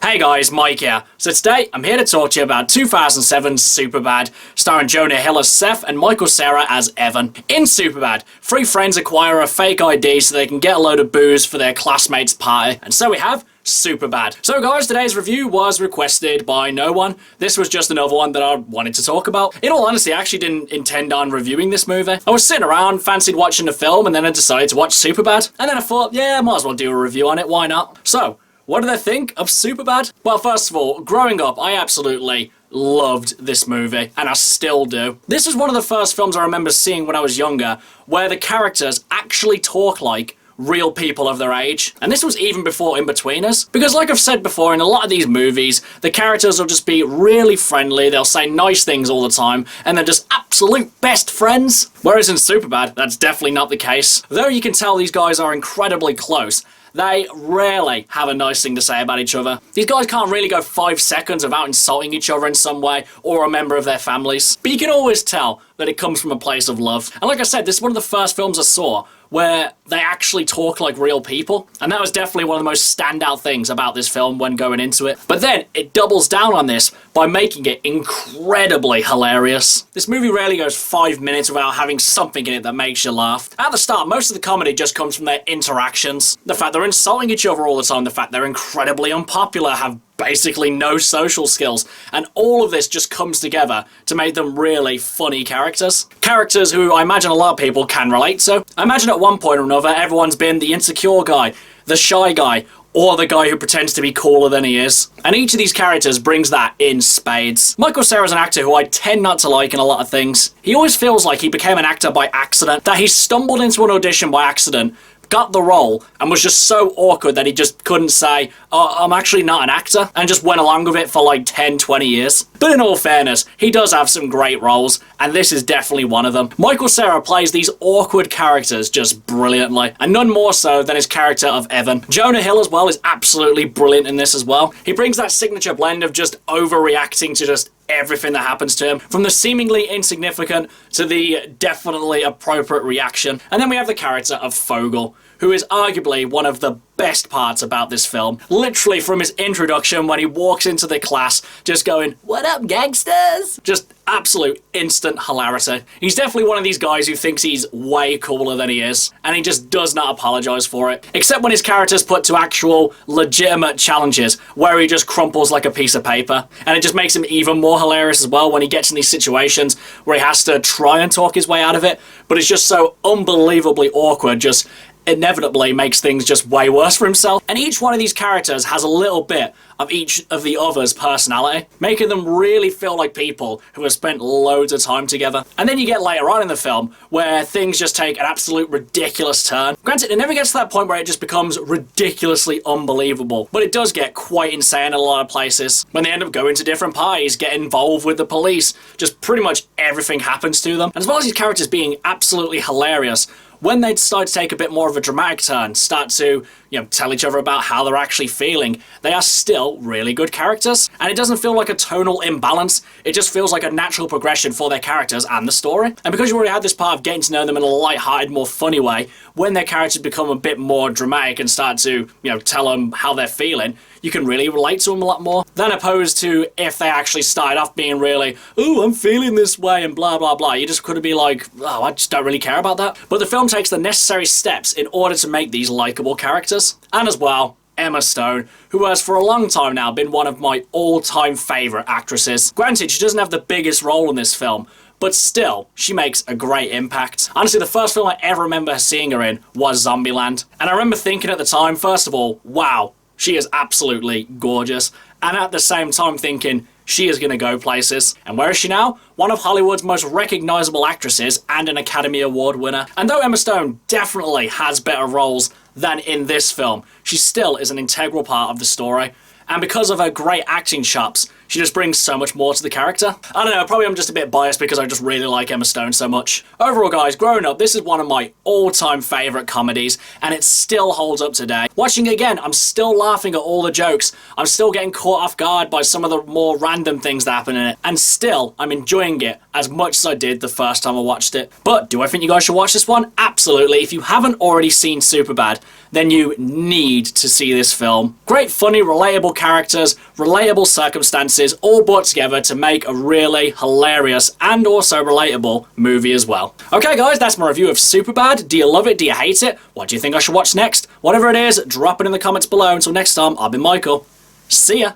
Hey guys, Mike here. So today, I'm here to talk to you about 2007's Superbad, starring Jonah Hill as Seth and Michael Cera as Evan. In Superbad, three friends acquire a fake ID so they can get a load of booze for their classmates' party. And so we have Superbad. So guys, today's review was requested by no one. This was just another one that I wanted to talk about. In all honesty, I actually didn't intend on reviewing this movie. I was sitting around, fancied watching the film, and then I decided to watch Superbad. And then I thought, yeah, might as well do a review on it, why not? So, what did I think of Superbad? Well, first of all, growing up, I absolutely loved this movie, and I still do. This is one of the first films I remember seeing when I was younger, where the characters actually talk like real people of their age. And this was even before In-Betweeners. Because like I've said before, in a lot of these movies, the characters will just be really friendly, they'll say nice things all the time, and they're just absolute best friends. Whereas in Superbad, that's definitely not the case. Though you can tell these guys are incredibly close, they rarely have a nice thing to say about each other. These guys can't really go 5 seconds without insulting each other in some way, or a member of their families. But you can always tell that it comes from a place of love. And like I said, this is one of the first films I saw where they actually talk like real people. And that was definitely one of the most standout things about this film when going into it. But then it doubles down on this by making it incredibly hilarious. This movie rarely goes 5 minutes without having something in it that makes you laugh. At the start, most of the comedy just comes from their interactions. The fact they're insulting each other all the time, the fact they're incredibly unpopular, have basically no social skills, and all of this just comes together to make them really funny characters. Characters who I imagine a lot of people can relate to. I imagine at one point or another everyone's been the insecure guy, the shy guy, or the guy who pretends to be cooler than he is. And each of these characters brings that in spades. Michael Cera is an actor who I tend not to like in a lot of things. He always feels like he became an actor by accident, that he stumbled into an audition by accident, got the role, and was just so awkward that he just couldn't say, oh, I'm actually not an actor, and just went along with it for like 10, 20 years. But in all fairness, he does have some great roles, and this is definitely one of them. Michael Cera plays these awkward characters just brilliantly, and none more so than his character of Evan. Jonah Hill as well is absolutely brilliant in this as well. He brings that signature blend of just overreacting to just everything that happens to him, from the seemingly insignificant to the definitely appropriate reaction. And then we have the character of Fogel, who is arguably one of the best parts about this film. Literally from his introduction when he walks into the class just going, "What up, gangsters?" Just absolute instant hilarity. He's definitely one of these guys who thinks he's way cooler than he is, and he just does not apologize for it. Except when his character's put to actual legitimate challenges where he just crumples like a piece of paper. And it just makes him even more hilarious as well when he gets in these situations where he has to try and talk his way out of it, but it's just so unbelievably awkward, just inevitably makes things just way worse for himself. And each one of these characters has a little bit of each of the other's personality, making them really feel like people who have spent loads of time together. And then you get later on in the film where things just take an absolute ridiculous turn. Granted, it never gets to that point where it just becomes ridiculously unbelievable, but it does get quite insane in a lot of places. When they end up going to different parties, get involved with the police, just pretty much everything happens to them. And as well as these characters being absolutely hilarious, when they decide to take a bit more of a dramatic turn, start to, tell each other about how they're actually feeling, they are still really good characters. And it doesn't feel like a tonal imbalance, it just feels like a natural progression for their characters and the story. And because you already had this part of getting to know them in a light-hearted, more funny way, when their characters become a bit more dramatic and start to, tell them how they're feeling, you can really relate to them a lot more, than opposed to if they actually started off being really, "Oh, I'm feeling this way," and blah, blah, blah. You just could be like, "Oh, I just don't really care about that." But the film takes the necessary steps in order to make these likable characters. And as well, Emma Stone, who has for a long time now been one of my all-time favourite actresses. Granted, she doesn't have the biggest role in this film, but still, she makes a great impact. Honestly, the first film I ever remember seeing her in was Zombieland. And I remember thinking at the time, first of all, wow, she is absolutely gorgeous. And at the same time thinking, she is going to go places. And where is she now? One of Hollywood's most recognisable actresses and an Academy Award winner. And though Emma Stone definitely has better roles than in this film, she still is an integral part of the story. And because of her great acting chops, she just brings so much more to the character. I don't know, probably I'm just a bit biased because I just really like Emma Stone so much. Overall guys, growing up, this is one of my all-time favourite comedies, and it still holds up today. Watching it again, I'm still laughing at all the jokes, I'm still getting caught off guard by some of the more random things that happen in it, and still, I'm enjoying it as much as I did the first time I watched it. But do I think you guys should watch this one? Absolutely. If you haven't already seen Superbad, then you need to see this film. Great, funny, relatable characters, relatable circumstances, all brought together to make a really hilarious and also relatable movie as well. Okay guys, that's my review of Superbad. Do you love it? Do you hate it? What do you think I should watch next? Whatever it is, drop it in the comments below. Until next time, I've been Michael. See ya!